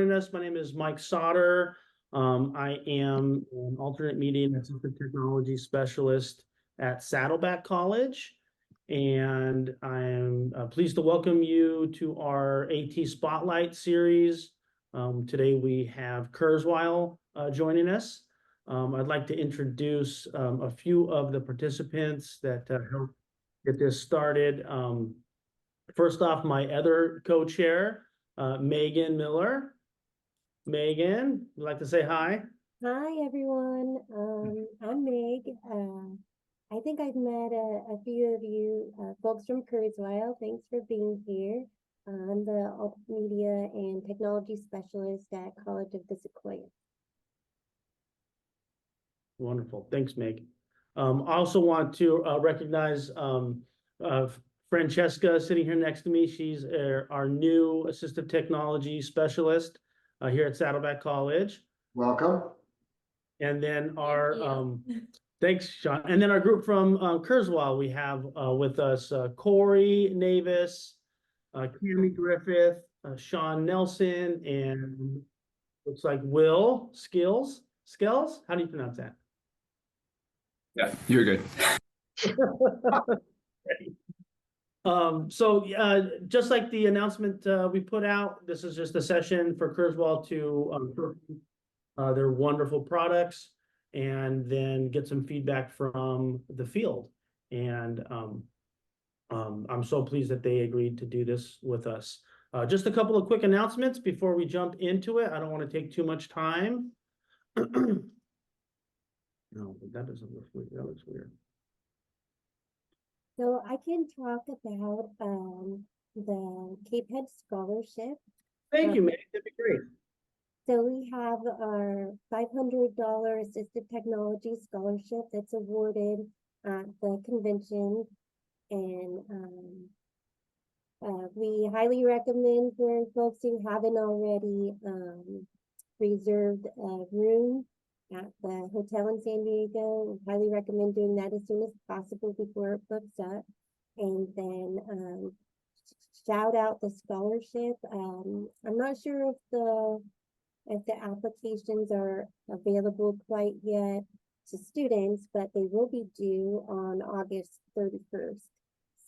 joining us. My name is Mike Sauter. I am an alternate media and assistive technology specialist at Saddleback College. And I am pleased to welcome you to our AT Spotlight series. Today we have Kurzweil joining us. I'd like to introduce a few of the participants that helped get this started. First off, my other co-chair, Megan Miller. Megan, would you like to say hi? Hi, everyone. I'm Meg. I think I've met a few of you folks from Kurzweil. Thanks for being here. I'm the Media and Technology Specialist at College of the Sequoia. Wonderful. Thanks, Meg. I also want to recognize Francesca sitting here next to me. She's our new assistive technology specialist here at Saddleback College. Welcome. And then our thanks, Sean. And then our group from Kurzweil, we have with us Corey Navas, Cammy Griffith, Sean Nelson, and looks like Will Skills. How do you pronounce that? Yeah, you're good. Just like the announcement we put out, this is just a session for Kurzweil to their wonderful products and then get some feedback from the field. And I'm so pleased that they agreed to do this with us. Just a couple of quick announcements before we jump into it. I don't want to take too much time. No, that doesn't look weird. That looks weird. So I can talk about the CAPED scholarship. Thank you, Meg. That'd be great. So we have our $500 assistive technology scholarship that's awarded at the convention, and we highly recommend for folks who haven't already reserved a room at the hotel in San Diego. We highly recommend doing that as soon as possible before it books up. And then shout out the scholarship. I'm not sure if the applications are available quite yet to students, but they will be due on August 31st.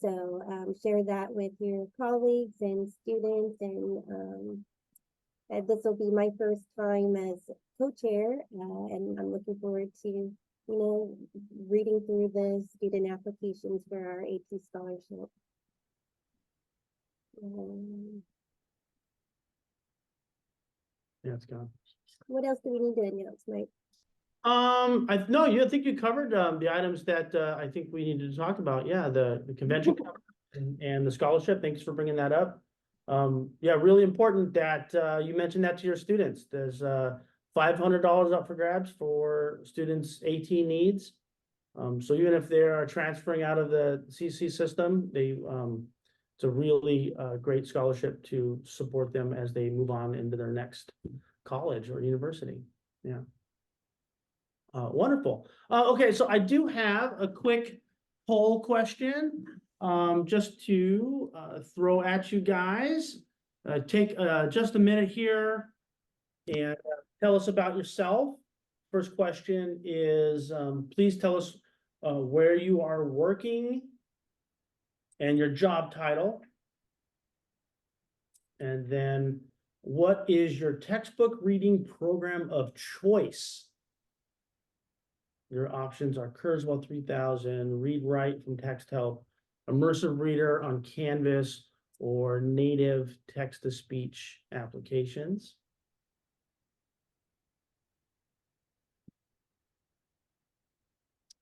So share that with your colleagues and students, and this will be my first time as co-chair, and I'm looking forward to, reading through the student applications for our AT scholarship. Yeah, it's gone. What else do we need to announce, Mike? I think you covered the items that I think we needed to talk about. Yeah, the convention and the scholarship. Thanks for bringing that up. Yeah, really important that you mentioned that to your students. There's $500 up for grabs for students' AT needs. So even if they are transferring out of the CC system, it's a really great scholarship to support them as they move on into their next college or university. Yeah. Wonderful. Okay, so I do have a quick poll question just to throw at you guys. Take just a minute here and tell us about yourself. First question is, please tell us where you are working and your job title. And then what is your textbook reading program of choice? Your options are Kurzweil 3000, Read Write from Text Help, Immersive Reader on Canvas, or native text-to-speech applications.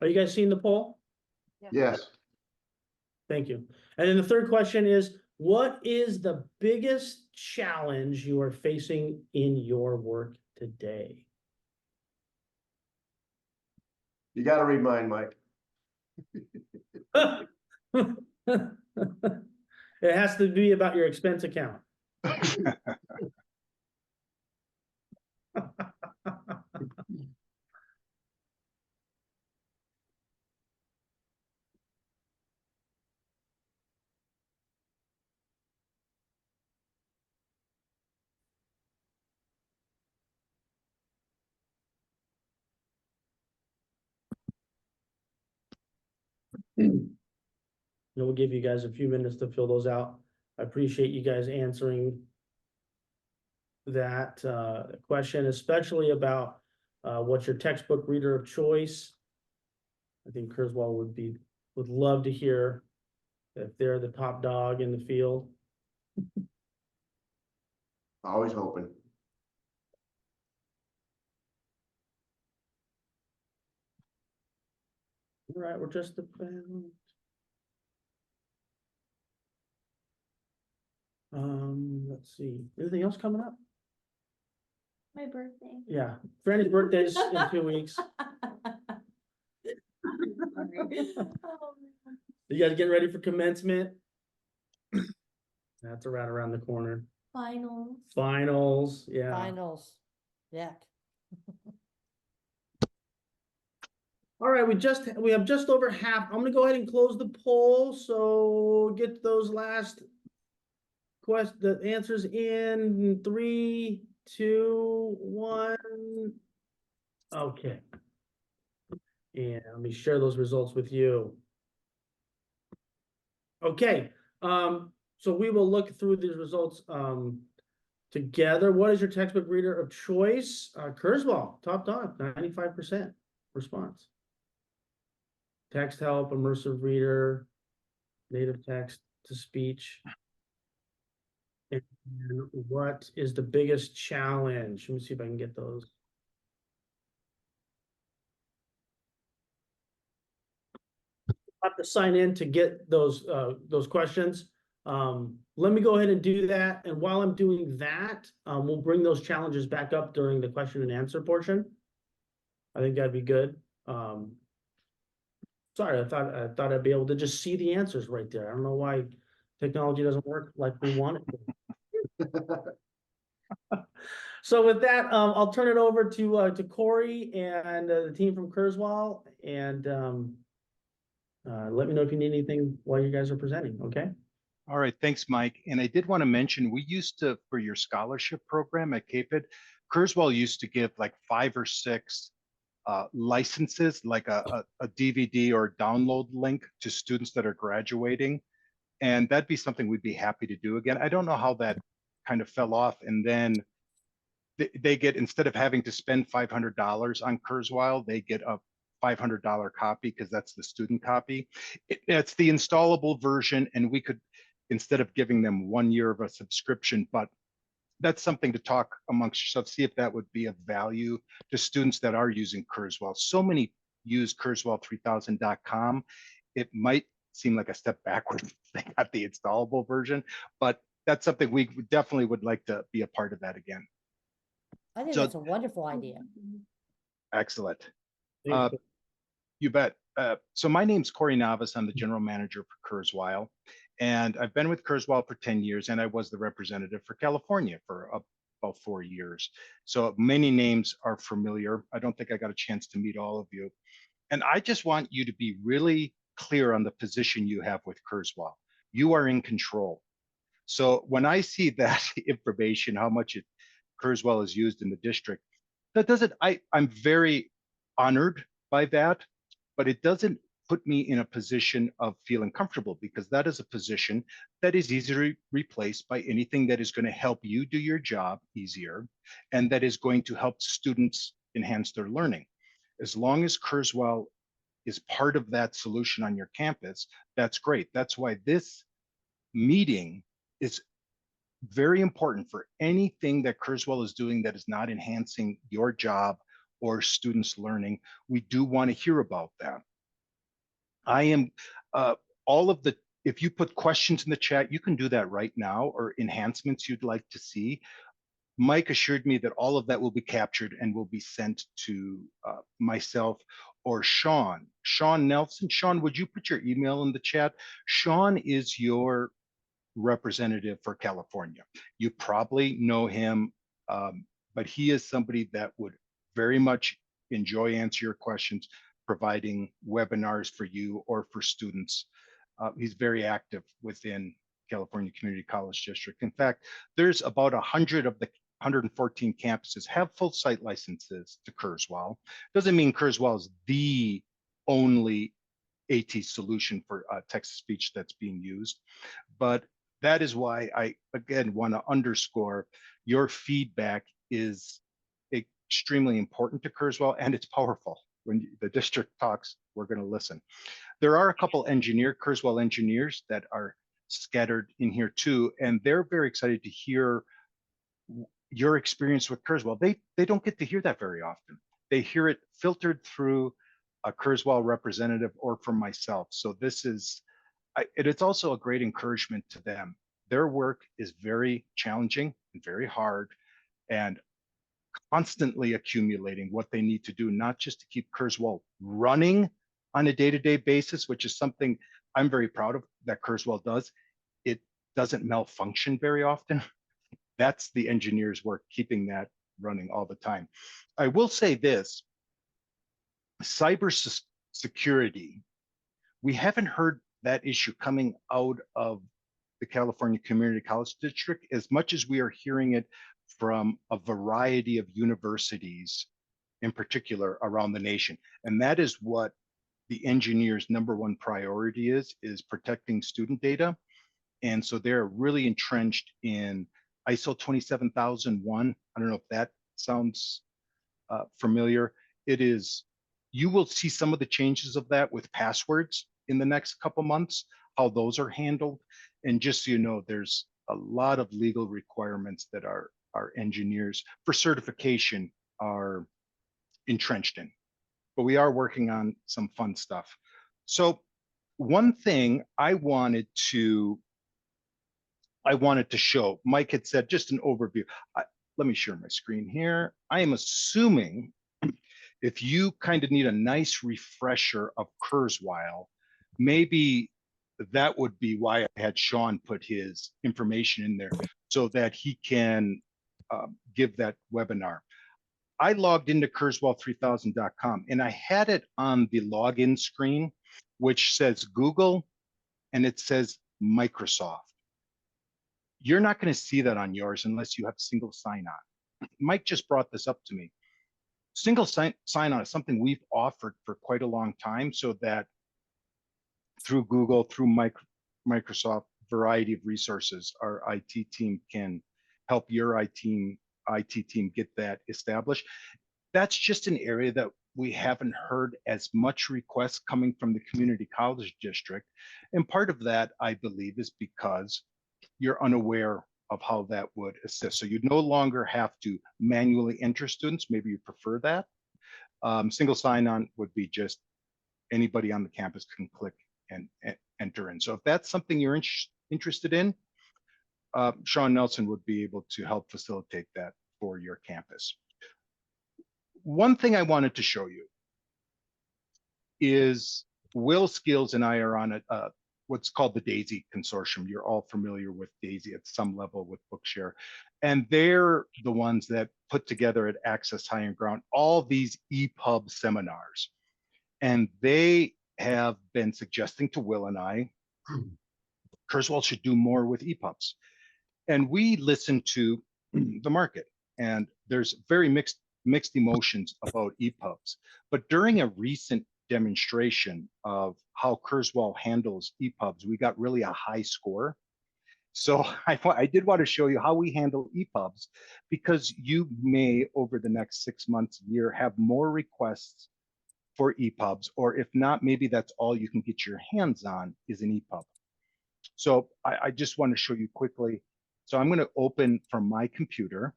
Are you guys seeing the poll? Yes. Thank you. And then the third question is, what is the biggest challenge you are facing in your work today? You got to read mine, Mike. It has to be about your expense account. We'll give you guys a few minutes to fill those out. I appreciate you guys answering that question, especially about what's your textbook reader of choice. I think Kurzweil would love to hear if they're the top dog in the field. Always hoping. All right, we're just about. Let's see. Anything else coming up? My birthday. Yeah, Franny's birthday's in 2 weeks. You guys getting ready for commencement? That's right around the corner. Finals. Finals, yeah. Finals. Yeah. All right, we have just over half. I'm gonna go ahead and close the poll, so get those last the answers in 3, 2, 1. Okay. And let me share those results with you. Okay, so we will look through these results together. What is your textbook reader of choice? Kurzweil, top dog, 95% response. Text help, immersive reader, native text to speech. And what is the biggest challenge? Let me see if I can get those. I have to sign in to get those questions. Let me go ahead and do that. And while I'm doing that, we'll bring those challenges back up during the question and answer portion. I think that'd be good. Sorry, I thought I'd be able to just see the answers right there. I don't know why technology doesn't work like we want it to. So with that, I'll turn it over to Corey and the team from Kurzweil, and let me know if you need anything while you guys are presenting, okay? All right, thanks, Mike. And I did want to mention, we used to, for your scholarship program at CAPED, Kurzweil used to give like 5 or 6 licenses, like a DVD or download link to students that are graduating. And that'd be something we'd be happy to do again. I don't know how that kind of fell off. And then they get, instead of having to spend $500 on Kurzweil, they get a $500 copy because that's the student copy. It's the installable version, and we could, instead of giving them 1 year of a subscription, but that's something to talk amongst yourselves, see if that would be of value to students that are using Kurzweil. So many use Kurzweil3000.com. It might seem like a step backward if they got the installable version, but that's something we definitely would like to be a part of that again. I think So- that's a wonderful idea. Excellent. Thanks. You bet. So my name's Corey Navas. I'm the general manager for Kurzweil. And I've been with Kurzweil for 10 years, and I was the representative for California for about 4 years. So many names are familiar. I don't think I got a chance to meet all of you. And I just want you to be really clear on the position you have with Kurzweil. You are in control. So when I see that information, how much Kurzweil is used in the district, that doesn't, I'm very honored by that, but it doesn't put me in a position of feeling comfortable, because that is a position that is easily replaced by anything that is going to help you do your job easier and that is going to help students enhance their learning. As long as Kurzweil is part of that solution on your campus, that's great. That's why this meeting is very important. For anything that Kurzweil is doing that is not enhancing your job or students' learning, we do want to hear about that. I am if you put questions in the chat, you can do that right now, or enhancements you'd like to see. Mike assured me that all of that will be captured and will be sent to myself or Sean Nelson. Sean, would you put your email in the chat? Sean is your representative for California. You probably know him, but he is somebody that would very much enjoy answer your questions, providing webinars for you or for students. He's very active within California Community College District. In fact, there's about 100 of the 114 campuses have full site licenses to Kurzweil. Doesn't mean Kurzweil is the only AT solution for text-to-speech that's being used. But that is why I, again, want to underscore your feedback is extremely important to Kurzweil, and it's powerful. When the district talks, we're going to listen. There are a couple Kurzweil engineers that are scattered in here too, and they're very excited to hear your experience with Kurzweil. They don't get to hear that very often. They hear it filtered through a Kurzweil representative or from myself. So this is, it's also a great encouragement to them. Their work is very challenging and very hard, and constantly accumulating what they need to do, not just to keep Kurzweil running on a day-to-day basis, which is something I'm very proud of that Kurzweil does. It doesn't malfunction very often. That's the engineers' work, keeping that running all the time. I will say this, cyber security, we haven't heard that issue coming out of the California Community College District as much as we are hearing it from a variety of universities in particular around the nation. And that is what the engineers' #1 priority is protecting student data. And so they're really entrenched in ISO 27001. I don't know if that sounds familiar. It is, you will see some of the changes of that with passwords in the next couple months, how those are handled. And just so you know, there's a lot of legal requirements that our engineers for certification are entrenched in. But we are working on some fun stuff. So one thing I wanted to show, Mike had said just an overview. Let me share my screen here. I am assuming if you kind of need a nice refresher of Kurzweil, maybe that would be why I had Sean put his information in there so that he can give that webinar. I logged into Kurzweil3000.com and I had it on the login screen, which says Google and it says Microsoft. You're not going to see that on yours unless you have single sign-on. Mike just brought this up to me. Single sign-on is something we've offered for quite a long time, so that through Google, through Microsoft, variety of resources, our IT team can help your IT team get that established. That's just an area that we haven't heard as much requests coming from the community college district. And part of that, I believe, is because you're unaware of how that would assist. So you no longer have to manually enter students. Maybe you prefer that. Single sign-on would be just anybody on the campus can click and enter in. So if that's something you're interested in, Sean Nelson would be able to help facilitate that for your campus. One thing I wanted to show you is Will Skills and I are on what's called the DAISY Consortium. You're all familiar with DAISY at some level with Bookshare. And they're the ones that put together at Access High and Ground all these EPUB seminars. And they have been suggesting to Will and I, Kurzweil should do more with EPUBs. And we listen to the market, and there's very mixed emotions about EPUBs. But during a recent demonstration of how Kurzweil handles EPUBs, we got really a high score. So I did want to show you how we handle EPUBs, because you may, over the next 6 months, year, have more requests for EPUBs, or if not, maybe that's all you can get your hands on is an EPUB. So I just want to show you quickly. So I'm going to open from my computer,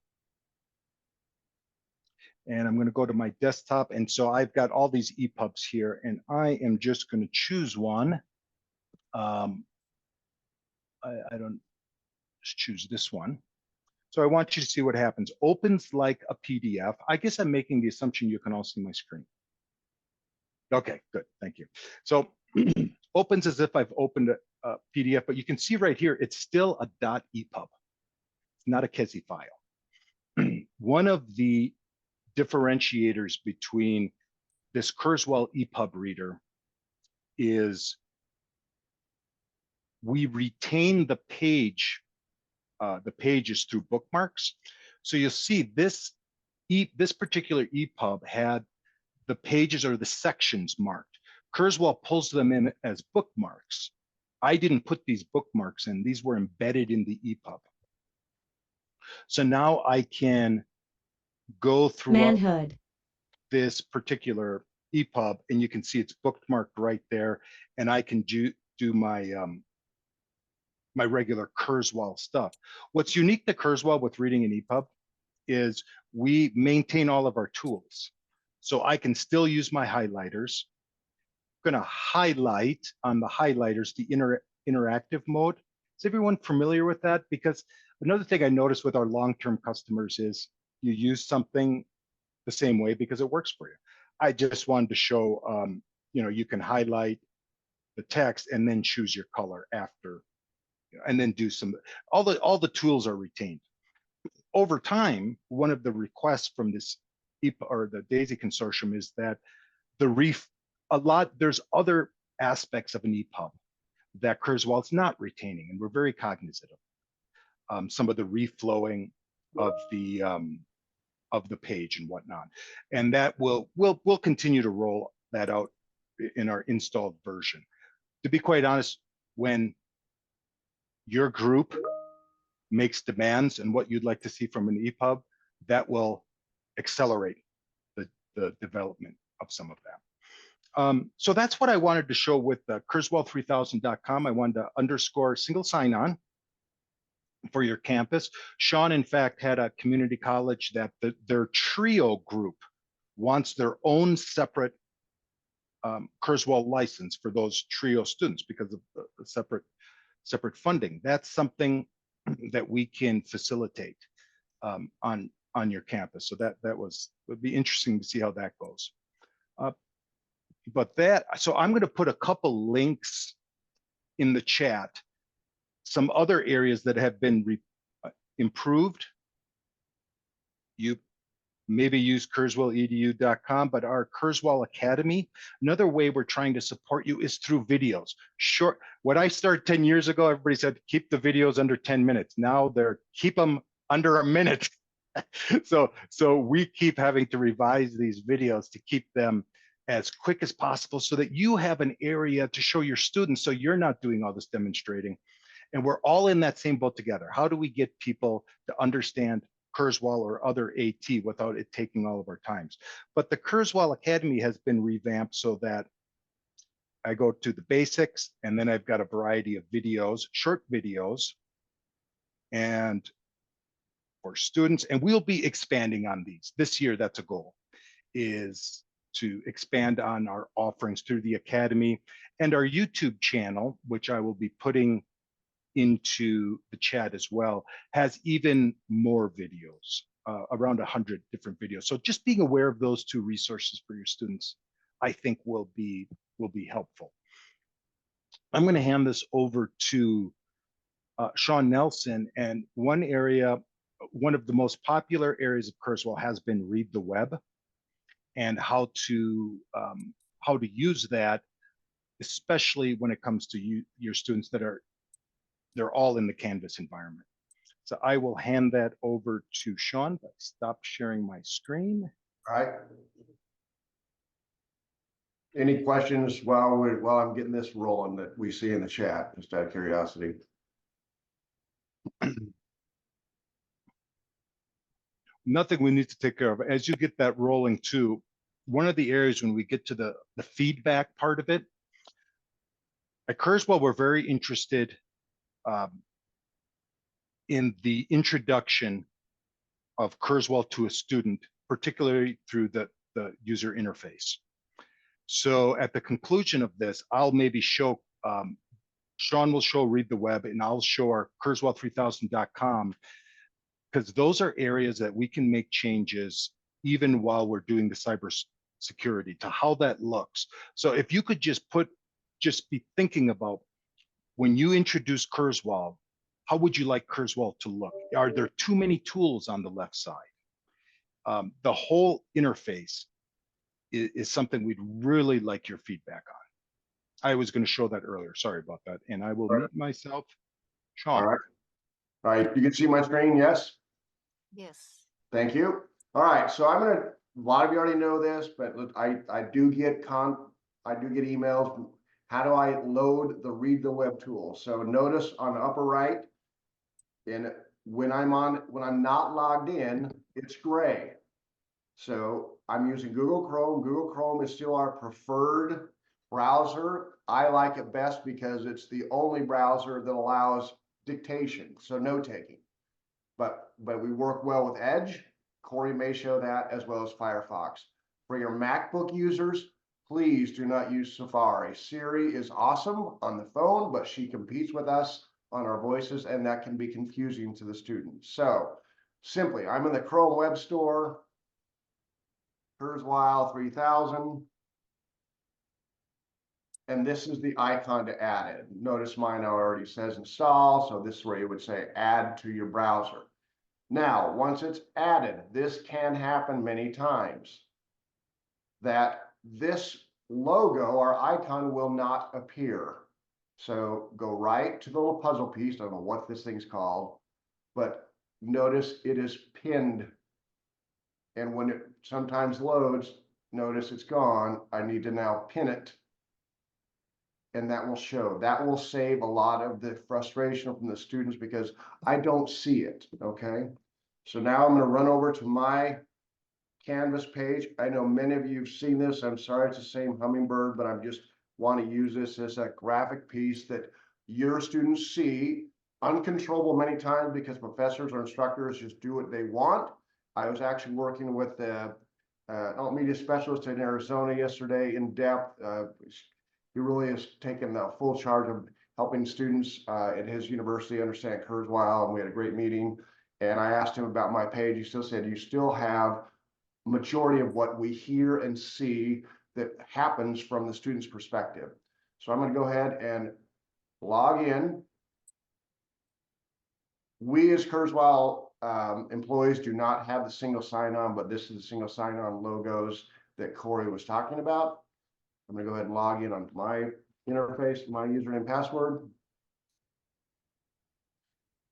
and I'm going to go to my desktop. And so I've got all these EPUBs here, and I am just going to choose one. I don't just choose this one. So I want you to see what happens. Opens like a PDF. I guess I'm making the assumption you can all see my screen. Okay, good, thank you. So opens as if I've opened a PDF, but you can see right here, it's still a .EPUB. It's not a KESI file. One of the differentiators between this Kurzweil EPUB reader is we retain the pages through bookmarks. So you'll see this particular EPUB had the pages or the sections marked. Kurzweil pulls them in as bookmarks. I didn't put these bookmarks in. These were embedded in the EPUB. So now I can go through this particular EPUB, and you can see it's bookmarked right there, and I can do my my regular Kurzweil stuff. What's unique to Kurzweil with reading an EPUB is we maintain all of our tools. So I can still use my highlighters. I'm going to highlight on the highlighters the interactive mode. Is everyone familiar with that? Because another thing I noticed with our long-term customers is you use something the same way because it works for you. I just wanted to show, you know, you can highlight the text and then choose your color after, and then do some, all the tools are retained. Over time, one of the requests from this or the DAISY consortium is that there's other aspects of an EPUB that Kurzweil is not retaining, and we're very cognizant of some of the reflowing of the page and whatnot, and that we'll continue to roll that out in our installed version. To be quite honest, when your group makes demands and what you'd like to see from an EPUB, that will accelerate the development of some of that. So that's what I wanted to show with Kurzweil3000.com. I wanted to underscore single sign-on for your campus. Sean, in fact, had a community college that their TRIO group wants their own separate Kurzweil license for those TRIO students because of the separate funding. That's something that we can facilitate on your campus. So that would be interesting to see how that goes. So I'm going to put a couple links in the chat, some other areas that have been improved. You maybe use kurzweiledu.com, but our Kurzweil Academy, another way we're trying to support you is through videos. Short. When I started 10 years ago, everybody said, keep the videos under 10 minutes. Now keep them under a minute. So we keep having to revise these videos to keep them as quick as possible so that you have an area to show your students so you're not doing all this demonstrating. And we're all in that same boat together. How do we get people to understand Kurzweil or other AT without it taking all of our times? But the Kurzweil Academy has been revamped so that I go to the basics, and then I've got a variety of videos, short videos, and for students, and we'll be expanding on these. This year, that's a goal, is to expand on our offerings through the Academy and our YouTube channel, which I will be putting into the chat as well, has even more videos, around 100 different videos. So just being aware of those two resources for your students, I think will be helpful. I'm going to hand this over to Sean Nelson, and one of the most popular areas of Kurzweil has been Read the Web, and how to use that, especially when it comes to your students they're all in the Canvas environment. So I will hand that over to Sean, but stop sharing my screen. All right. Any questions while I'm getting this rolling that we see in the chat, just out of curiosity? Nothing we need to take care of. As you get that rolling too, one of the areas when we get to the feedback part of it, at Kurzweil, we're very interested in the introduction of Kurzweil to a student, particularly through the user interface. So at the conclusion of this, I'll maybe show, Sean will show Read the Web, and I'll show our Kurzweil3000.com, because those are areas that we can make changes even while we're doing the cyber security to how that looks. So if you could just be thinking about, when you introduce Kurzweil, how would you like Kurzweil to look? Are there too many tools on the left side? The whole interface is something we'd really like your feedback on. I was going to show that earlier. Sorry about that. And I will mute myself. Sean. All right. You can see my screen, yes? Yes. Thank you. All right. So a lot of you already know this, but look, I do get I do get emails. How do I load the read the web tool? So notice on the upper right, and when I'm not logged in, it's gray. So I'm using Google Chrome. Google Chrome is still our preferred browser. I like it best because it's the only browser that allows dictation, so note taking. But we work well with Edge. Corey may show that, as well as Firefox. For your MacBook users, please do not use Safari. Siri is awesome on the phone, but she competes with us on our voices, and that can be confusing to the students. So simply, I'm in the Chrome Web Store, Kurzweil 3000, and this is the icon to add it. Notice mine already says install, so this is where you would say add to your browser. Now, once it's added, this can happen many times, that this logo or icon will not appear. So go right to the little puzzle piece. I don't know what this thing's called, but notice it is pinned. And when it sometimes loads, notice it's gone. I need to now pin it. And that will show. That will save a lot of the frustration from the students because I don't see it, okay? So now I'm going to run over to my Canvas page. I know many of you have seen this. I'm sorry it's the same Hummingbird, but I just want to use this as a graphic piece that your students see. Uncontrollable many times because professors or instructors just do what they want. I was actually working with the media specialist in Arizona yesterday in depth. He really has taken the full charge of helping students at his university understand Kurzweil, and we had a great meeting. And I asked him about my page. He still said, you still have majority of what we hear and see that happens from the student's perspective. So I'm going to go ahead and log in. We as Kurzweil employees do not have the single sign-on, but this is the single sign-on logos that Corey was talking about. I'm going to go ahead and log in on my interface, my username and password.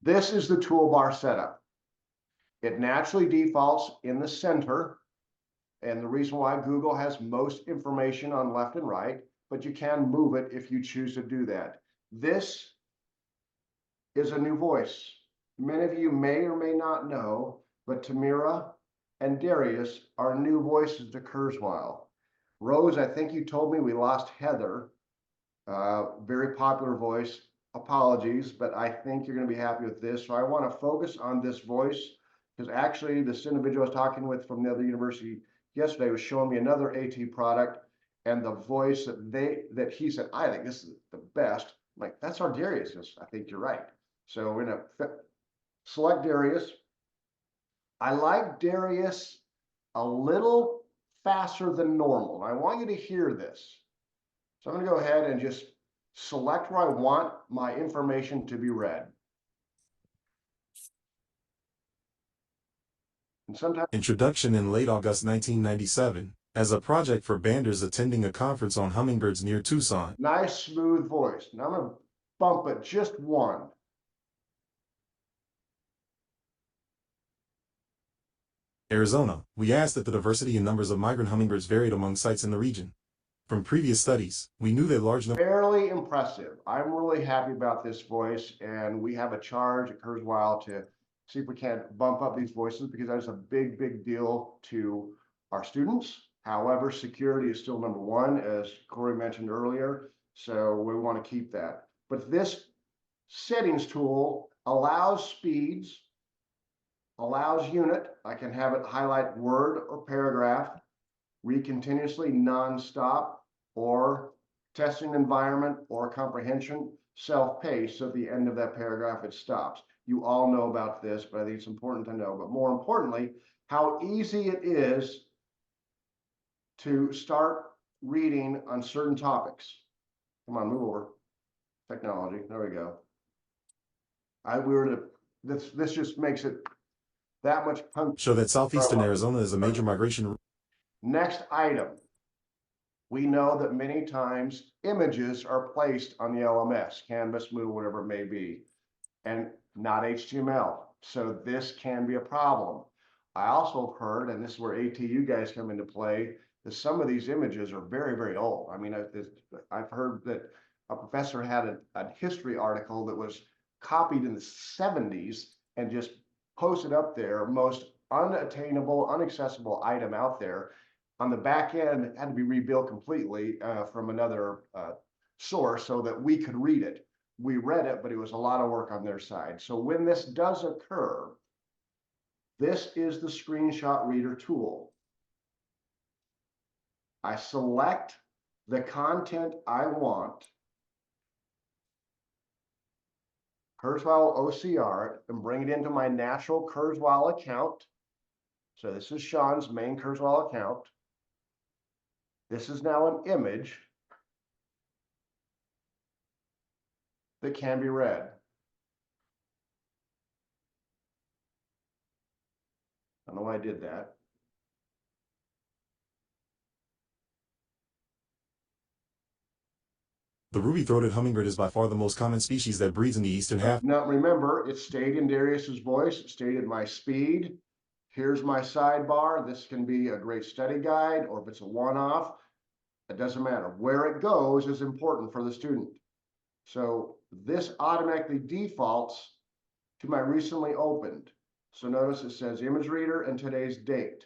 This is the toolbar setup. It naturally defaults in the center. And the reason why Google has most information on left and right, but you can move it if you choose to do that. This is a new voice. Many of you may or may not know, but Tamira and Darius are new voices to Kurzweil. Rose, I think you told me we lost Heather, very popular voice. Apologies, but I think you're going to be happy with this. So I want to focus on this voice because actually this individual I was talking with from the other university yesterday was showing me another AT product, and the voice that he said, I think this is the best. I'm like, that's our Darius. I think you're right. So we're going to select Darius. I like Darius a little faster than normal. And I want you to hear this. So I'm going to go ahead and just select where I want my information to be read. And sometimes Introduction in late August 1997, as a project for banders attending a conference on hummingbirds near Tucson. nice smooth voice. Now I'm going to bump it just one. Arizona, we asked that the diversity in numbers of migrant hummingbirds varied among sites in the region. From previous studies, we knew that large numbers. Fairly impressive. I'm really happy about this voice, and we have a charge at Kurzweil to see if we can't bump up these voices because that's a big, big deal to our students. However, security is still number one, as Corey mentioned earlier, so we want to keep that. But this settings tool allows speeds, allows unit. I can have it highlight word or paragraph, read continuously non-stop, or testing environment or comprehension, self-paced. So at the end of that paragraph, it stops. You all know about this, but I think it's important to know. But more importantly, how easy it is to start reading on certain topics. Come on, move over. Technology. There we go. This just makes it that much punch. Show that southeastern Arizona is a major migration. Next item. We know that many times images are placed on the LMS, Canvas, Moodle, whatever it may be, and not HTML. So this can be a problem. I also have heard, and this is where ATU guys come into play, some of these images are very, very old. I mean, I've heard that a professor had a history article that was copied in the 70s and just posted up there, most unattainable, inaccessible item out there. On the back end, it had to be rebuilt completely from another source so that we could read it. We read it, but it was a lot of work on their side. So when this does occur, this is the screenshot reader tool. I select the content I want, Kurzweil OCR, and bring it into my natural Kurzweil account. So this is Sean's main Kurzweil account. This is now an image that can be read. I don't know why I did that. The ruby-throated hummingbird is by far the most common species that breeds in the eastern half. Now remember, it stayed in Darius's voice, it stayed at my speed. Here's my sidebar. This can be a great study guide, or if it's a one-off, it doesn't matter. Where it goes is important for the student. So this automatically defaults to my recently opened. So notice it says image reader and today's date.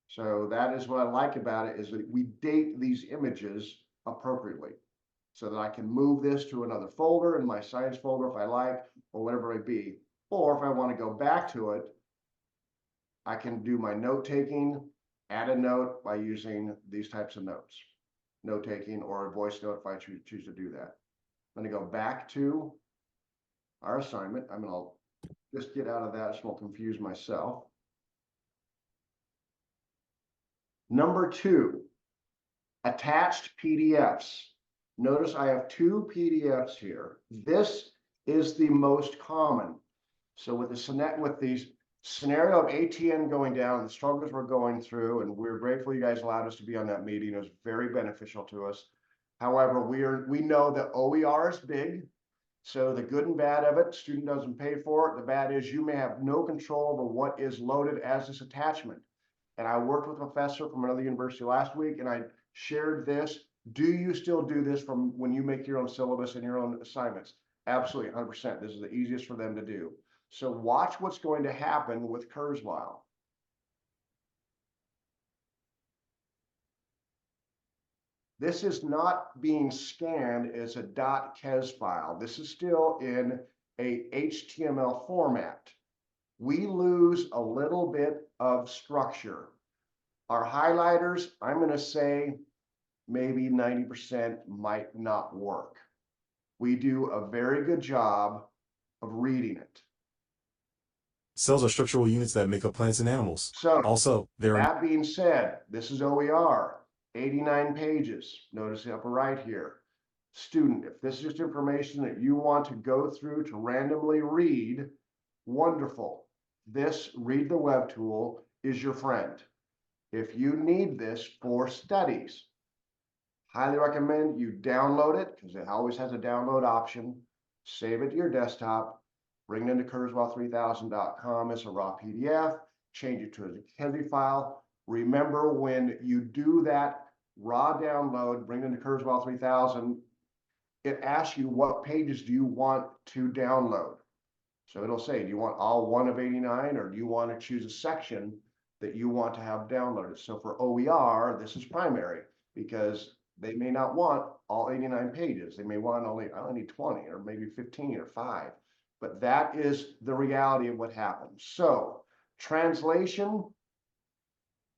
So that is what I like about it, is that we date these images appropriately, so that I can move this to another folder in my science folder if I like, or whatever it be. Or if I want to go back to it, I can do my note taking, add a note by using these types of notes. Note taking or a voice note if I choose to do that. I'm going to go back to our assignment. I'm going to just get out of that so I won't confuse myself. Number 2, attached PDFs. Notice I have 2 PDFs here. This is the most common. So with the scenario of ATN going down, the struggles we're going through, and we're grateful you guys allowed us to be on that meeting. It was very beneficial to us. However, we know that OER is big. So the good and bad of it, student doesn't pay for it. The bad is you may have no control over what is loaded as this attachment. And I worked with a professor from another university last week, and I shared this. Do you still do this from when you make your own syllabus and your own assignments? Absolutely, 100%. This is the easiest for them to do. So watch what's going to happen with Kurzweil. This is not being scanned as a .kes file. This is still in a HTML format. We lose a little bit of structure. Our highlighters, I'm going to say maybe 90% might not work. We do a very good job of reading it. Cells are structural units that make up plants and animals. So Also, there are that being said, this is OER, 89 pages. Notice the upper right here. Student, if this is just information that you want to go through to randomly read, wonderful. This Read the Web tool is your friend. If you need this for studies, highly recommend you download it, because it always has a download option. Save it to your desktop, bring it into Kurzweil3000.com as a raw PDF, change it to a heavy file. Remember, when you do that raw download, bring it into Kurzweil 3000, it asks you what pages do you want to download. So it'll say, do you want all 1 of 89, or do you want to choose a section that you want to have downloaded? So for OER, this is primary, because they may not want all 89 pages. They may want I only need 20 or maybe 15 or 5. But that is the reality of what happens. So translation,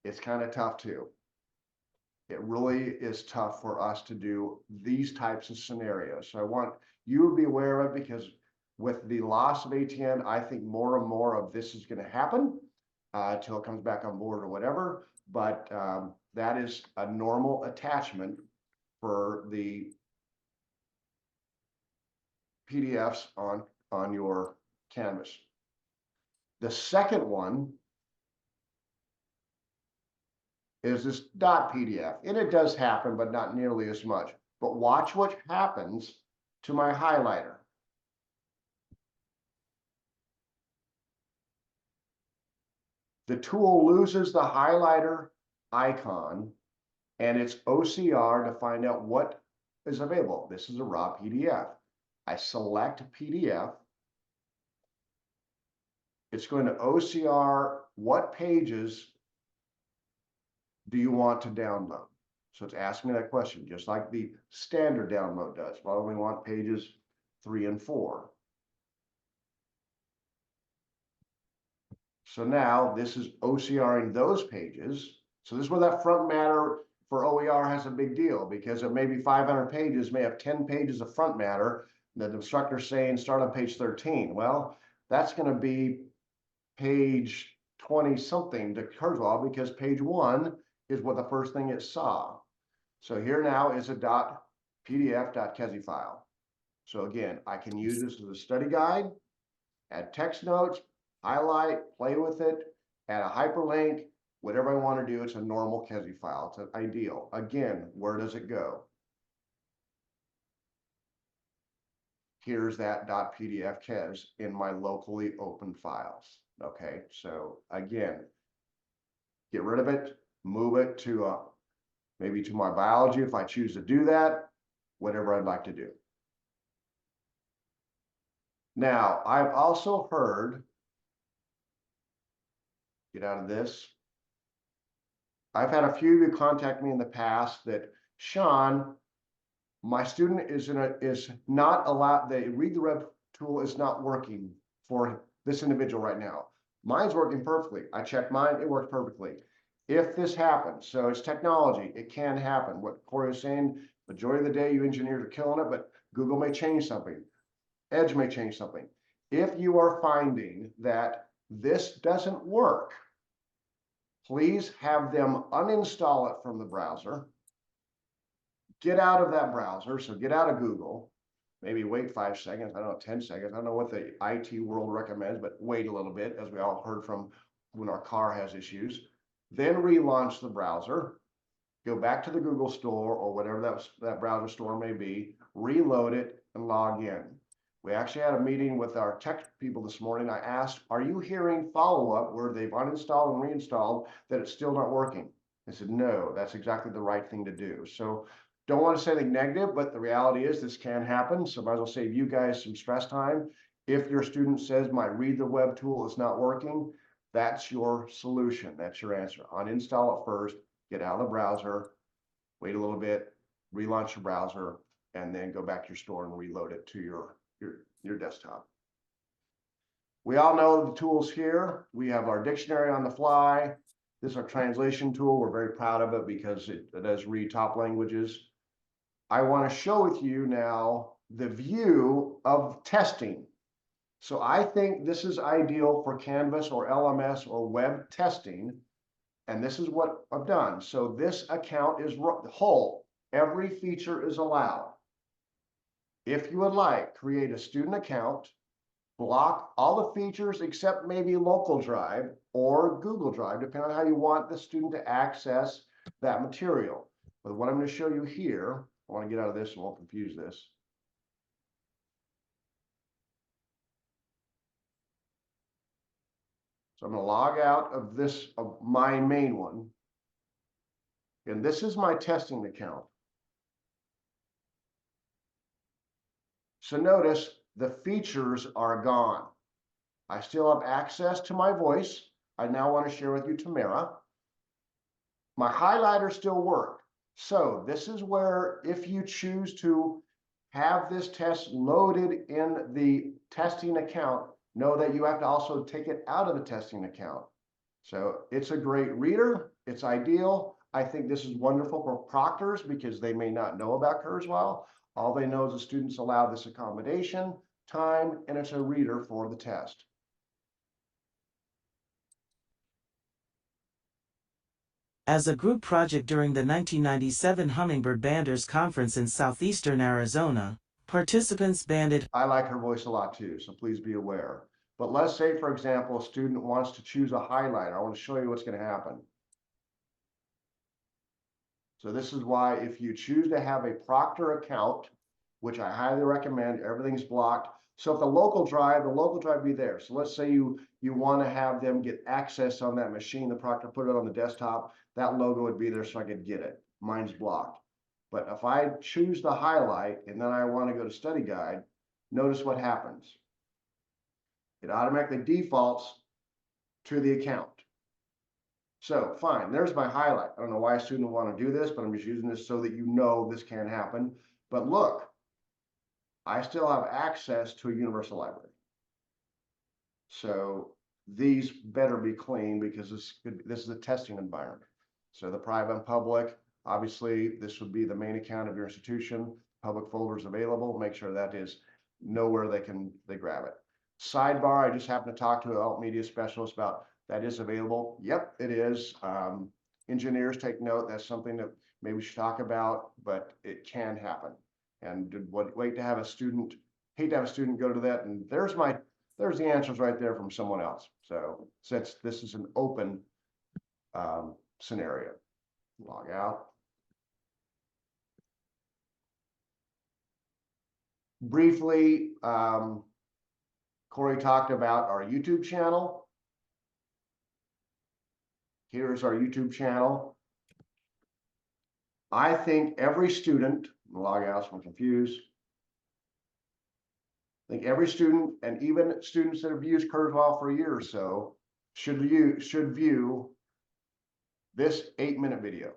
it's kind of tough too. It really is tough for us to do these types of scenarios. So I want you to be aware of it, because with the loss of ATN, I think more and more of this is going to happen until it comes back on board or whatever. But that is a normal attachment for the PDFs on your Canvas. The second one is this .pdf, and it does happen, but not nearly as much. But watch what happens to my highlighter. The tool loses the highlighter icon and it's OCR to find out what is available. This is a raw PDF. I select PDF. It's going to OCR what pages do you want to download? So it's asking me that question, just like the standard download does. Well, we want pages 3 and 4. So now this is OCRing those pages. So this is where that front matter for OER has a big deal, because it may be 500 pages, may have 10 pages of front matter that the instructor's saying start on page 13. Well, that's going to be page 20 something to Kurzweil, because page 1 is what the first thing it saw. So here now is a .pdf.kezi file. So again, I can use this as a study guide, add text notes, highlight, play with it, add a hyperlink, whatever I want to do. It's a normal Kezi file. It's an ideal. Again, where does it go? Here's that .pdf Kez in my locally open files. Okay, so again, get rid of it, move it to maybe to my biology if I choose to do that, whatever I'd like to do. Now, I've also heard, get out of this. I've had a few of you contact me in the past that, Sean, my student is not allowed, the read the web tool is not working for this individual right now. Mine's working perfectly. I checked mine, it works perfectly. If this happens, so it's technology, it can happen. What Corey was saying, majority of the day you engineers are killing it, but Google may change something. Edge may change something. If you are finding that this doesn't work, please have them uninstall it from the browser. Get out of that browser, so get out of Google. Maybe wait 5 seconds, I don't know, 10 seconds. I don't know what the IT world recommends, but wait a little bit, as we all heard from when our car has issues. Then relaunch the browser, go back to the Google store or whatever that browser store may be, reload it and log in. We actually had a meeting with our tech people this morning. I asked, are you hearing follow-up where they've uninstalled and reinstalled that it's still not working? They said, no, that's exactly the right thing to do. So don't want to say anything negative, but the reality is this can happen. So might as well save you guys some stress time. If your student says my read the web tool is not working, that's your solution. That's your answer. Uninstall it first, get out of the browser, wait a little bit, relaunch your browser, and then go back to your store and reload it to your desktop. We all know the tools here. We have our dictionary on the fly. This is our translation tool. We're very proud of it because it does read top languages. I want to show with you now the view of testing. So I think this is ideal for Canvas or LMS or web testing. And this is what I've done. So this account is whole. Every feature is allowed. If you would like, create a student account, block all the features except maybe local drive or Google Drive, depending on how you want the student to access that material. But what I'm going to show you here, I want to get out of this and won't confuse this. So I'm going to log out of this, of my main one. And this is my testing account. So notice the features are gone. I still have access to my voice. I now want to share with you Tamara. My highlighters still work. So this is where, if you choose to have this test loaded in the testing account, know that you have to also take it out of the testing account. So it's a great reader. It's ideal. I think this is wonderful for proctors because they may not know about Kurzweil. All they know is the students allow this accommodation, time, and it's a reader for the test. As a group project during the 1997 Hummingbird Banders Conference in southeastern Arizona, participants banded. I like her voice a lot too, so please be aware. But let's say, for example, a student wants to choose a highlighter. I want to show you what's going to happen. So this is why if you choose to have a Proctor account, which I highly recommend, everything's blocked. So if the local drive be there. So let's say you want to have them get access on that machine, the Proctor put it on the desktop, that logo would be there so I could get it. mine's blocked. But if I choose the highlight and then I want to go to study guide, notice what happens. It automatically defaults to the account. So fine, there's my highlight. I don't know why a student would want to do this, but I'm just using this so that you know this can happen. But look, I still have access to a universal library. So these better be clean because this is a testing environment. So the private and public, obviously this would be the main account of your institution. Public folders available, make sure that is nowhere they grab it. Sidebar, I just happened to talk to an alt media specialist about that is available. Yep, it is. Engineers take note. That's something that maybe we should talk about, but it can happen. And hate to have a student go to that. And there's the answers right there from someone else. So since this is an open scenario, log out. Briefly, Corey talked about our YouTube channel. Here's our YouTube channel. I think every student, log out so I'm confused. I think every student, and even students that have used Kurzweil for a year or so, should view this 8-minute video.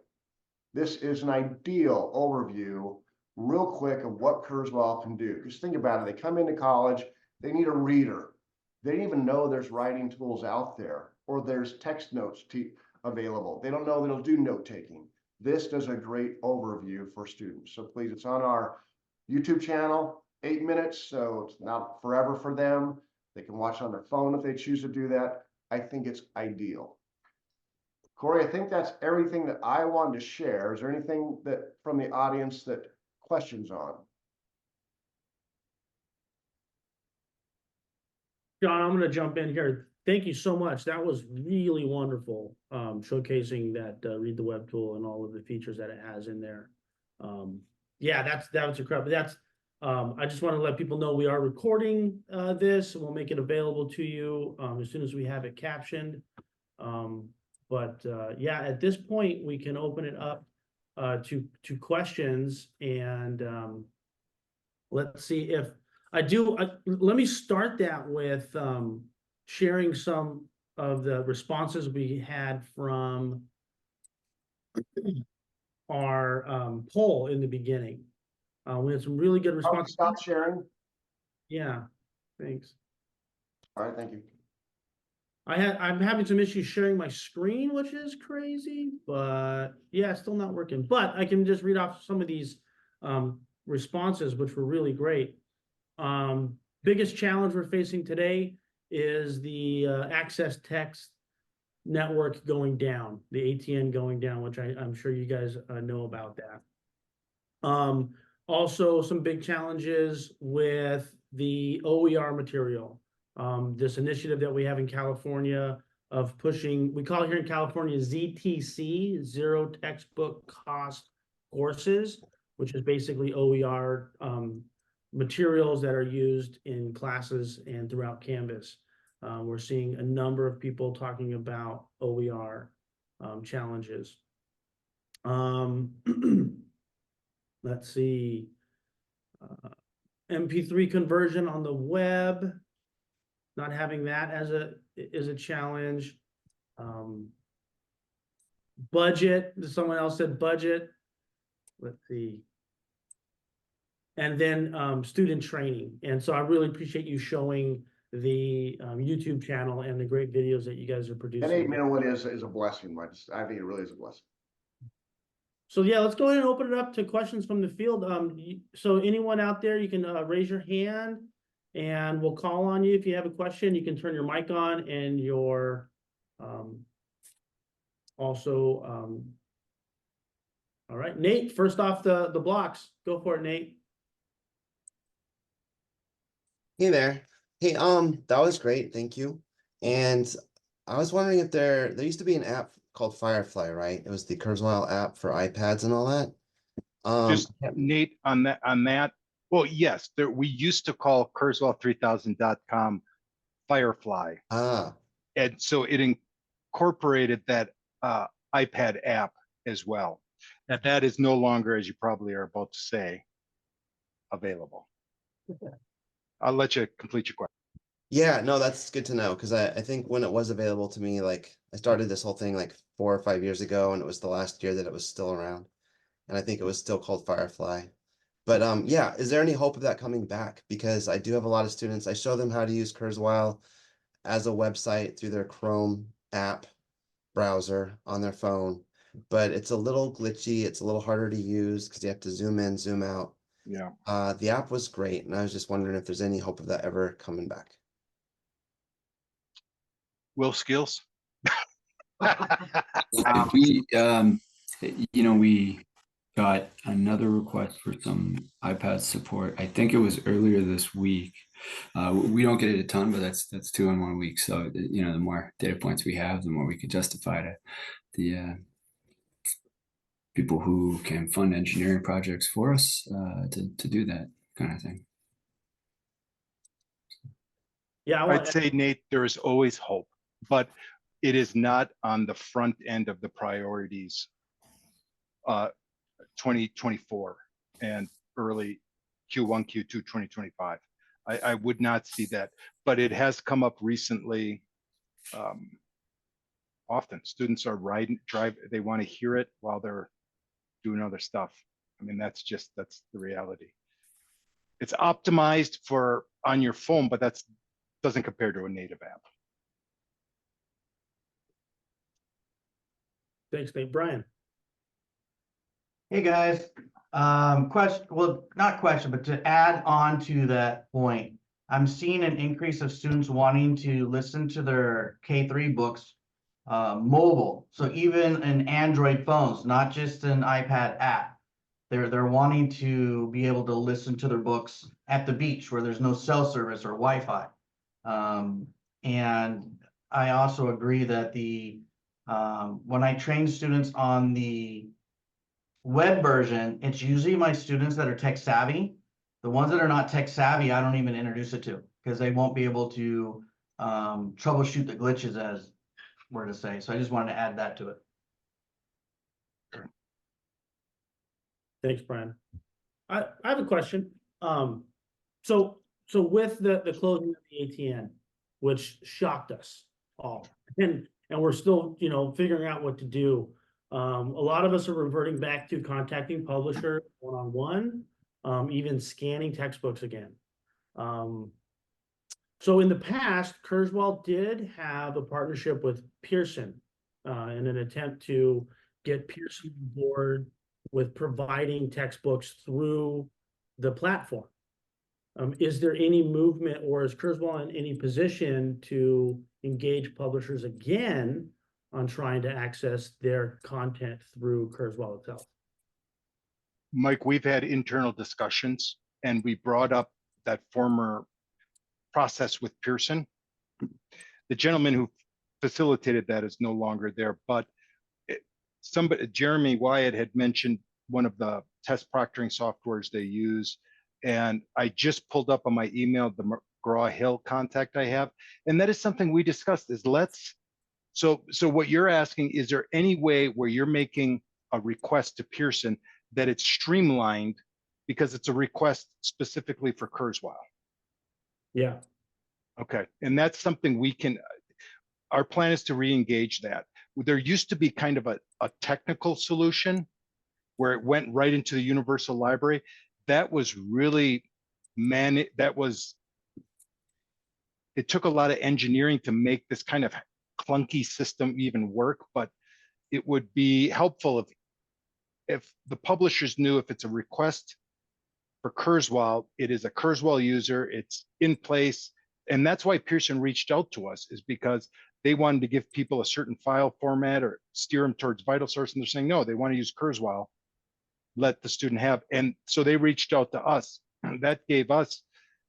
This is an ideal overview, real quick, of what Kurzweil can do. Just think about it. They come into college, they need a reader. They don't even know there's writing tools out there or there's text notes available. They don't know they'll do note taking. This does a great overview for students. So please, it's on our YouTube channel, 8 minutes. So it's not forever for them. They can watch on their phone if they choose to do that. I think it's ideal. Corey, I think that's everything that I wanted to share. Is there anything that from the audience that questions on? John, I'm going to jump in here. Thank you so much. That was really wonderful, showcasing that Read the Web tool and all of the features that it has in there. Yeah, that was incredible. I just want to let people know we are recording this. We'll make it available to you as soon as we have it captioned. Yeah, at this point, we can open it up to questions, and let's see if let me start that with sharing some of the responses we had from our poll in the beginning. We had some really good responses. Stop sharing. Yeah, thanks. All right, thank you. I'm having some issues sharing my screen, which is crazy, but yeah, it's still not working. But I can just read off some of these responses, which were really great. Biggest challenge we're facing today is the access text network going down, the ATN going down, which I'm sure you guys know about that. Also, some big challenges with the OER material. This initiative that we have in California of pushing, we call it here in California ZTC, Zero Textbook Cost Courses, which is basically OER materials that are used in classes and throughout Canvas. We're seeing a number of people talking about OER challenges. Let's see. MP3 conversion on the web, not having that is a challenge. Budget, someone else said budget. Let's see. And then student training. And so I really appreciate you showing the YouTube channel and the great videos that you guys are producing. That 8-minute one is a blessing. I think it really is a blessing. So yeah, let's go ahead and open it up to questions from the field. So anyone out there, you can raise your hand and we'll call on you. If you have a question, you can turn your mic on and your all right, Nate, first off the blocks. Go for it, Nate. Hey there. Hey, that was great, thank you. And I was wondering if there used to be an app called Firefly, right? It was the Kurzweil app for iPads and all that. Just Nate on that. Well, yes, we used to call Kurzweil3000.com Firefly. And so it incorporated that iPad app as well. That is no longer, as you probably are about to say, available. I'll let you complete your question. Yeah, no, that's good to know because I think when it was available to me, like I started this whole thing like 4 or 5 years ago, and it was the last year that it was still around, and I think it was still called Firefly. But yeah, is there any hope of that coming back? Because I do have a lot of students. I show them how to use Kurzweil as a website through their Chrome app browser on their phone, but it's a little glitchy. It's a little harder to use because you have to zoom in, zoom out. Yeah. The app was great, and I was just wondering if there's any hope of that ever coming back. Will Skills? We, we got another request for some iPad support. I think it was earlier this week. We don't get it a ton, but that's 2 in 1 week. So, the more data points we have, the more we can justify to the people who can fund engineering projects for us to do that kind of thing. Yeah, I'd say, Nate, there is always hope, but it is not on the front end of the priorities 2024 and early Q1, Q2, 2025. I would not see that, but it has come up recently. Often students are they want to hear it while they're doing other stuff. I mean, that's the reality. It's optimized for on your phone, but doesn't compare to a native app. Thanks, Nate. Brian. Hey guys, question, well, not question, but to add on to that point, I'm seeing an increase of students wanting to listen to their K3 books mobile. So even in Android phones, not just an iPad app, they're wanting to be able to listen to their books at the beach where there's no cell service or Wi-Fi. And I also agree that when I train students on the web version, it's usually my students that are tech savvy. The ones that are not tech savvy, I don't even introduce it to because they won't be able to troubleshoot the glitches, as we're to say. So I just wanted to add that to it. Thanks, Brian. I have a question. So with the closing of the ATN, which shocked us all, and we're still, figuring out what to do. A lot of us are reverting back to contacting publishers one-on-one, even scanning textbooks again. So in the past, Kurzweil did have a partnership with Pearson in an attempt to get Pearson on board with providing textbooks through the platform. Is there any movement, or is Kurzweil in any position to engage publishers again on trying to access their content through Kurzweil itself? Mike, we've had internal discussions, and we brought up that former process with Pearson. The gentleman who facilitated that is no longer there, but Jeremy Wyatt had mentioned one of the test proctoring softwares they use, and I just pulled up on my email the McGraw-Hill contact I have, and that is something we discussed. So what you're asking, is there any way where you're making a request to Pearson that it's streamlined because it's a request specifically for Kurzweil? Yeah. Okay, and that's something we can. Our plan is to re-engage that. There used to be kind of a technical solution where it went right into the universal library. That was really, it took a lot of engineering to make this kind of clunky system even work, but it would be helpful if the publishers knew if it's a request for Kurzweil, it is a Kurzweil user, it's in place. And that's why Pearson reached out to us, is because they wanted to give people a certain file format or steer them towards VitalSource, and they're saying, no, they want to use Kurzweil, let the student have. And so they reached out to us. That gave us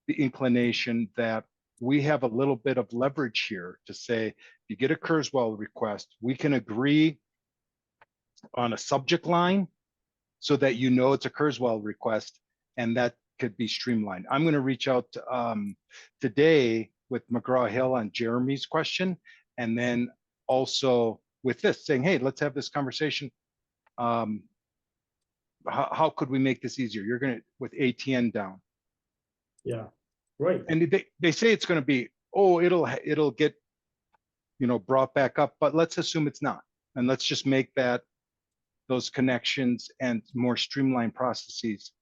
the inclination that we have a little bit of leverage here to say, if you get a Kurzweil request, we can agree on a subject line so that it's a Kurzweil request, and that could be streamlined. I'm going to reach out today with McGraw-Hill on Jeremy's question, and then also with this saying, hey, let's have this conversation. how could we make this easier? You're gonna, with ATN down. Yeah, right. And they say it's gonna be, oh, it'll get, brought back up, but let's assume it's not. And let's just make those connections and more streamlined processes,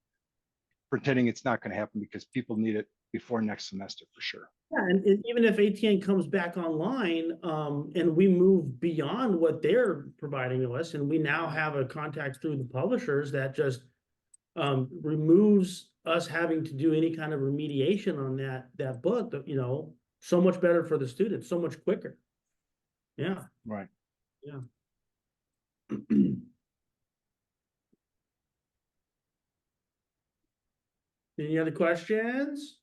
pretending it's not gonna happen because people need it before next semester for sure. Yeah, and even if ATN comes back online, and we move beyond what they're providing to us, and we now have a contact through the publishers that just removes us having to do any kind of remediation on that book, so much better for the students, so much quicker. Yeah. Right. Yeah. Any other questions?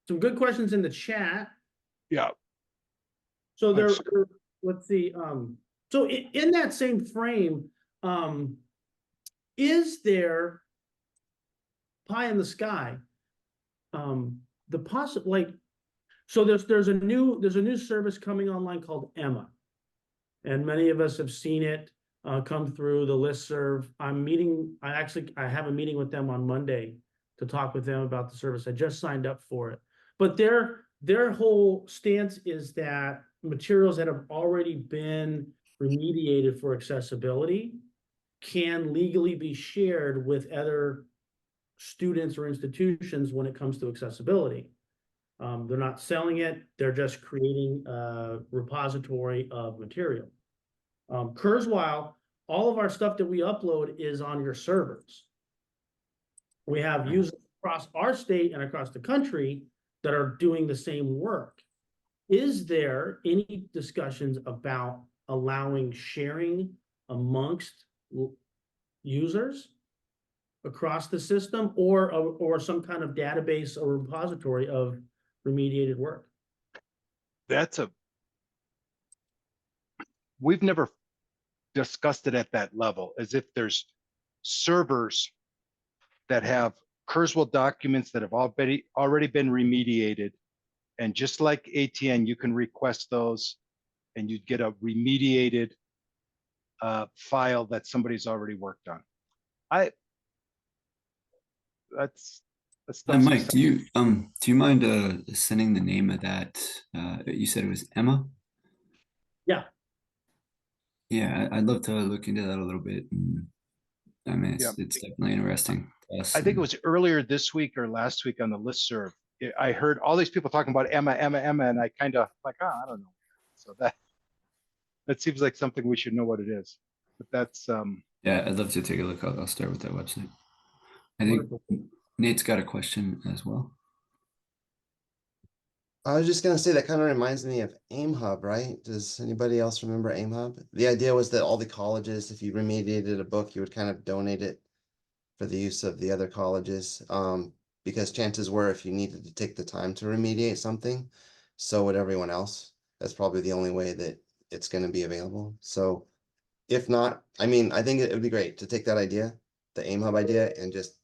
Some good questions in the chat. Yeah. So there, Let's- let's see, so in that same frame, is there pie in the sky? So there's a new service coming online called Emma. And many of us have seen it come through the listserv. I have a meeting with them on Monday to talk with them about the service. I just signed up for it. But their whole stance is that materials that have already been remediated for accessibility can legally be shared with other students or institutions when it comes to accessibility. They're not selling it, they're just creating a repository of material. Kurzweil, all of our stuff that we upload is on your servers. We have users across our state and across the country that are doing the same work. Is there any discussions about allowing sharing amongst users across the system, or some kind of database or repository of remediated work? We've never discussed it at that level, as if there's servers that have Kurzweil documents that have already been remediated. And just like ATN, you can request those and you'd get a remediated file that somebody's already worked on. That's Mike, do you mind sending the name of that? You said it was Emma? Yeah. Yeah, I'd love to look into that a little bit. I mean, it's definitely interesting. I think it was earlier this week or last week on the listserv. I heard all these people talking about Emma, and I kind of like, I don't know. So that seems like something we should know what it is. But that's yeah, I'd love to take a look. I'll start with that website. I think Nate's got a question as well. I was just gonna say that kind of reminds me of AIMHub, right? Does anybody else remember AIMHub? The idea was that all the colleges, if you remediated a book, you would kind of donate it for the use of the other colleges. Because chances were, if you needed to take the time to remediate something, so would everyone else. That's probably the only way that it's going to be available. So if not, I mean, I think it would be great to take that idea, the AIMHub idea, and just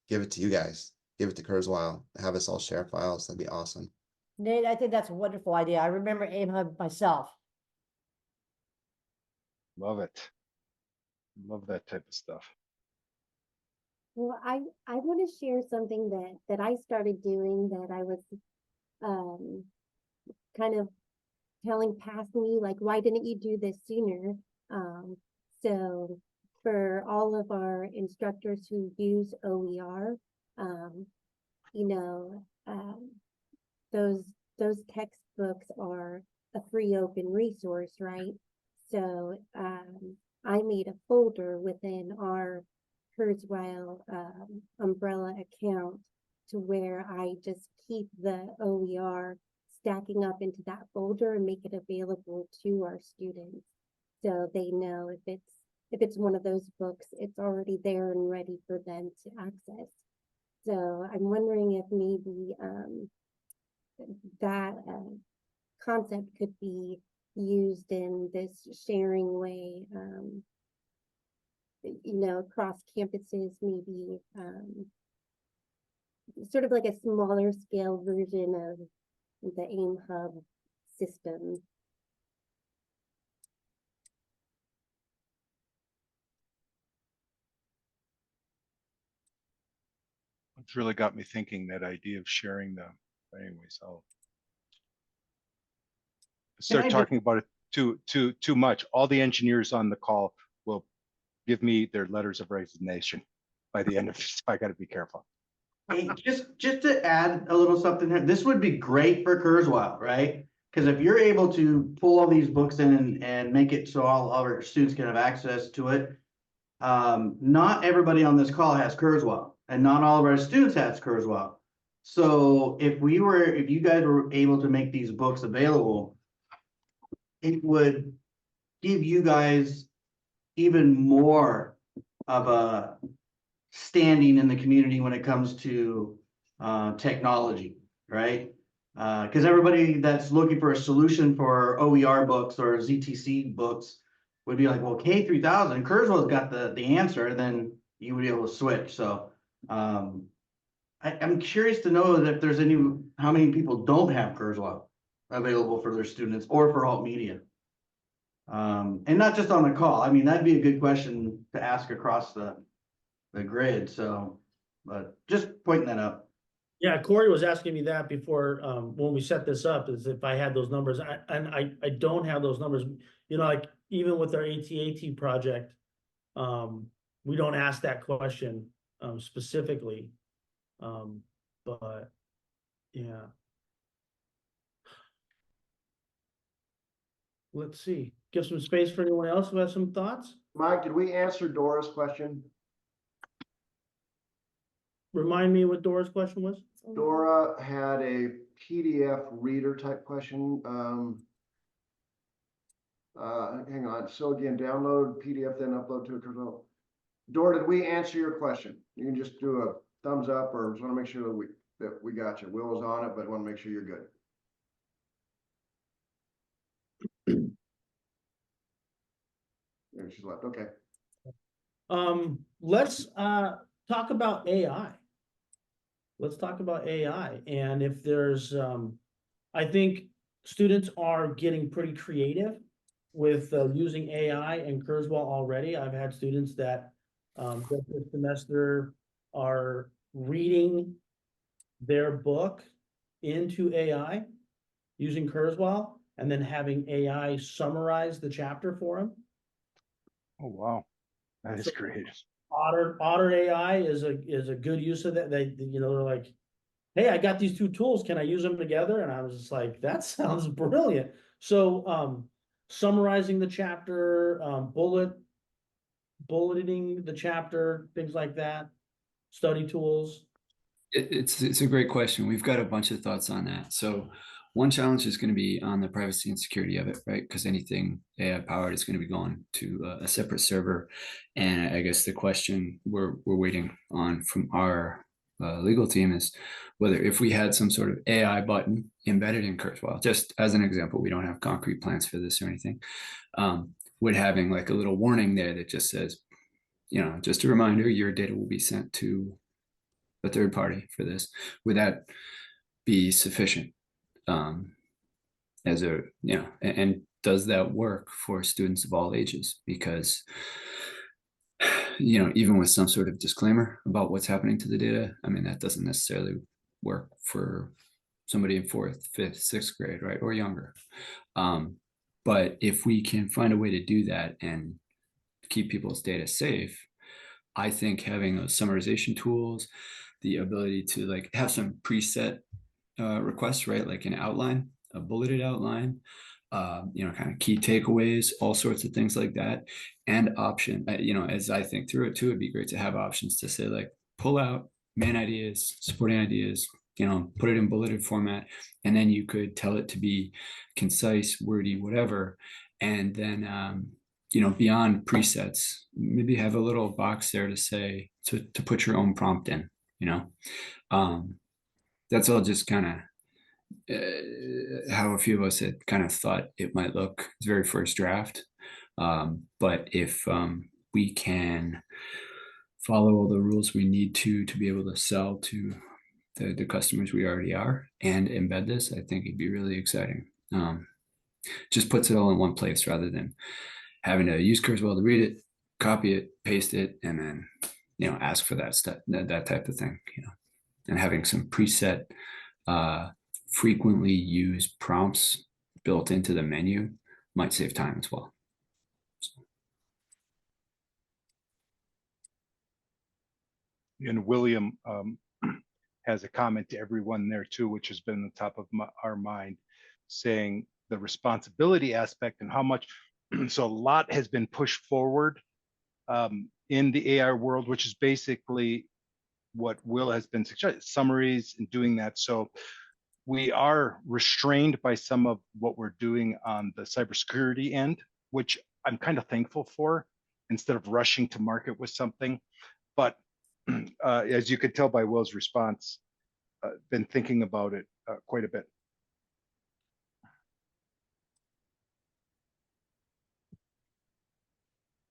give it to you guys. Give it to Kurzweil, have us all share files. That'd be awesome. Nate, I think that's a wonderful idea. I remember AIMHub myself. love it. Love that type of stuff. Well, I want to share something that I started doing that I was kind of telling past me, like, why didn't you do this sooner? So for all of our instructors who use OER, those textbooks are a free open resource, right? So I made a folder within our Kurzweil umbrella account to where I just keep the OER stacking up into that folder and make it available to our students, so they know if it's one of those books, it's already there and ready for them to access. So I'm wondering if maybe that concept could be used in this sharing way, across campuses, maybe sort of like a smaller scale version of the AIMHub system. It's really got me thinking, that idea of sharing the, anyways, I'll start I just- talking about it too much. All the engineers on the call will give me their letters of resignation by the end of this. I got to be careful. Hey, just to add a little something here, this would be great for Kurzweil, right? Because if you're able to pull all these books in and make it so all our students can have access to it, not everybody on this call has Kurzweil, and not all of our students has Kurzweil. So if you guys were able to make these books available, it would give you guys even more of a standing in the community when it comes to technology, right? Because everybody that's looking for a solution for OER books or ZTC books would be like, well, K3000, Kurzweil's got the answer, then you would be able to switch. So I'm curious to know if there's how many people don't have Kurzweil available for their students or for alt media. And not just on the call. I mean, that'd be a good question to ask across the grid. So, but just pointing that out. Yeah, Corey was asking me that before, when we set this up, is if I had those numbers, I don't have those numbers. You know, like even with our AT project, we don't ask that question specifically. But yeah. Let's see, give some space for anyone else who has some thoughts. Mike, did we answer Dora's question? Remind me what Dora's question was. Dora had a PDF reader type question. Hang on. So again, download PDF, then upload to a Kurzweil. Dora, did we answer your question? You can just do a thumbs up, or just want to make sure that we got you. Will was on it, but want to make sure you're good. Maybe she's left. Okay. Let's talk about AI. Let's talk about AI. And if there's, I think students are getting pretty creative with using AI and Kurzweil already. I've had students that this semester are reading their book into AI using Kurzweil and then having AI summarize the chapter for them. Oh, wow. That is great. Otter AI is a good use of that. They, you know, they're like, hey, I got these two tools. Can I use them together? And I was just like, that sounds brilliant. So summarizing the chapter, bulleting the chapter, things like that, study tools. It's a great question. We've got a bunch of thoughts on that. So one challenge is going to be on the privacy and security of it, right? Because anything AI powered is going to be going to a separate server. And I guess the question we're waiting on from our legal team is whether if we had some sort of AI button embedded in Kurzweil, just as an example, we don't have concrete plans for this or anything, would having like a little warning there that just says, you know, just a reminder, your data will be sent to a third party for this. Would that be sufficient? As a, you know, and does that work for students of all ages? Because, you know, even with some sort of disclaimer about what's happening to the data, I mean, that doesn't necessarily work for somebody in 4th, 5th, 6th grade, right? Or younger. But if we can find a way to do that and keep people's data safe, I think having those summarization tools, the ability to like have some preset requests, right? Like an outline, a bulleted outline, you know, kind of key takeaways, all sorts of things like that. And option, you know, as I think through it too, it'd be great to have options to say like, pull out main ideas, supporting ideas, you know, put it in bulleted format. And then you could tell it to be concise, wordy, whatever. And then, you know, beyond presets, maybe have a little box there to say, to put your own prompt in, you know. That's all just kind of how a few of us had kind of thought it might look. It's very first draft. But if we can follow all the rules we need to be able to sell to the customers we already are and embed this, I think it'd be really exciting. Just puts it all in one place rather than having to use Kurzweil to read it, copy it, paste it, and then, you know, ask for that stuff, that type of thing, you know. and having some preset frequently used prompts built into the menu might save time as well. And William has a comment to everyone there too, which has been on the top of our mind, saying the responsibility aspect and how much, so a lot has been pushed forward in the AI world, which is basically what Will has been suggesting, summaries and doing that. So we are restrained by some of what we're doing on the cybersecurity end, which I'm kind of thankful for, instead of rushing to market with something. But as you could tell by Will's response, been thinking about it quite a bit.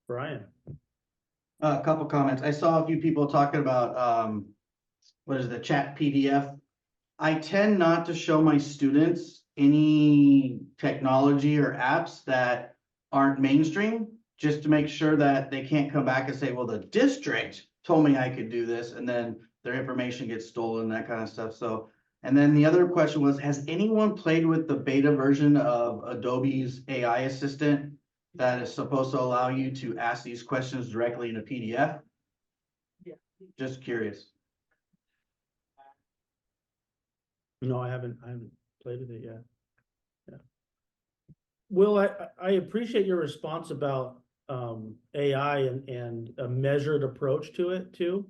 Brian. A couple comments. I saw a few people talking about what is the chat PDF. I tend not to show my students any technology or apps that aren't mainstream, just to make sure that they can't come back and say, well, the district told me I could do this, and then their information gets stolen, that kind of stuff. So, and then the other question was, has anyone played with the beta version of Adobe's AI assistant that is supposed to allow you to ask these questions directly in a PDF? Yeah. Just curious. No, I haven't played with it yet. Yeah. Will, I appreciate your response about AI and a measured approach to it too,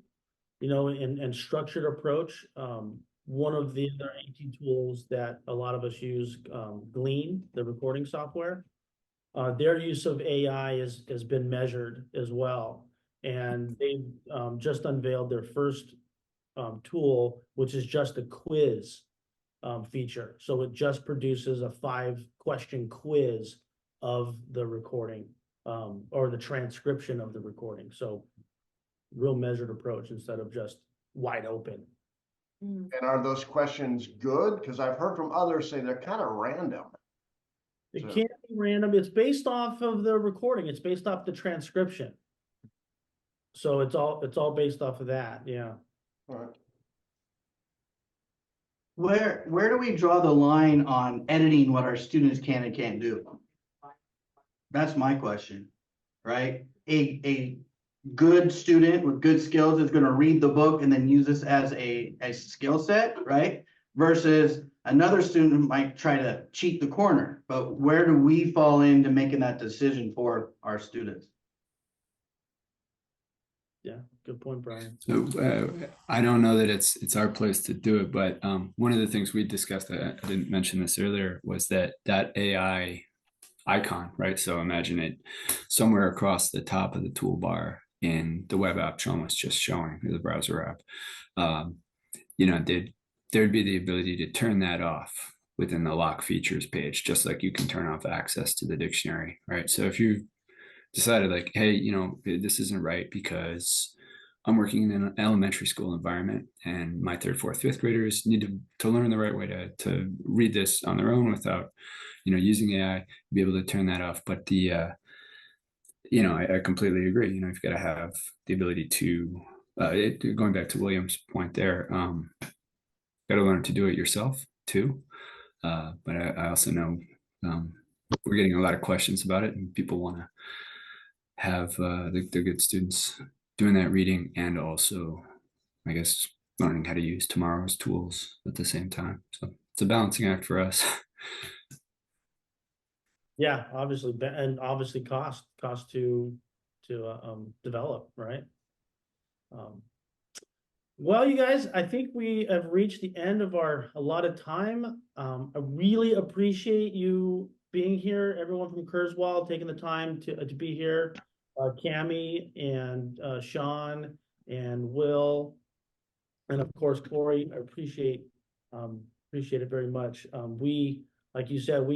you know, and structured approach. One of the other AT tools that a lot of us use, Glean, the recording software, their use of AI has been measured as well. And they've just unveiled their first tool, which is just a quiz feature. So it just produces a 5-question quiz of the recording or the transcription of the recording. So real measured approach instead of just wide open. And are those questions good? Because I've heard from others say they're kind of random. It So- can't be random. It's based off of the recording. It's based off the transcription. So it's all based off of that. Yeah. All right. Where do we draw the line on editing what our students can and can't do? That's my question, right? A good student with good skills is going to read the book and then use this as a skill set, right? Versus another student who might try to cheat the corner. But where do we fall into making that decision for our students? Yeah. Good point, Brian. So I don't know that it's our place to do it, but one of the things we discussed, I didn't mention this earlier, was that AI icon, right? So imagine it somewhere across the top of the toolbar in the web app Sean was just showing, the browser app. You know, there'd be the ability to turn that off within the lock features page, just like you can turn off access to the dictionary, right? So if you decided like, hey, you know, this isn't right because I'm working in an elementary school environment and my 3rd, 4th, 5th graders need to learn the right way to read this on their own without, you know, using AI, be able to turn that off. But the, you know, I completely agree. You know, you've got to have the ability to, going back to William's point there, got to learn to do it yourself too. But I also know we're getting a lot of questions about it and people want to have the good students doing that reading and also, I guess, learning how to use tomorrow's tools at the same time. So it's a balancing act for us. Yeah, obviously, and obviously cost to develop, right? Well, you guys, I think we have reached the end of our allotted time. I really appreciate you being here, everyone from Kurzweil taking the time to be here. Cammie and Sean and Will, and of course Corey. I appreciate it very much. We, like you said,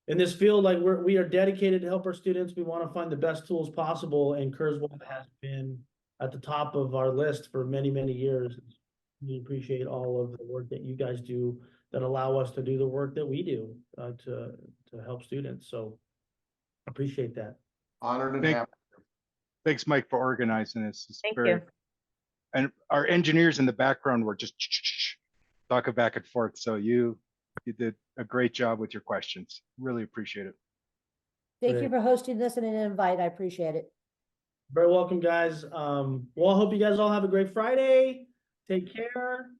in this field, like we are dedicated to help our students. We want to find the best tools possible, and Kurzweil has been at the top of our list for many, many years. We appreciate all of the work that you guys do that allow us to do the work that we do to help students. So appreciate that. Honored and happy. Thanks, Mike, for organizing this. It's Thank very you. and our engineers in the background were just talking back and forth. So you did a great job with your questions. Really appreciate it. Thank you Great. for hosting this and an invite. I appreciate it. Very welcome, guys. Well, I hope you guys all have a great Friday. Take care.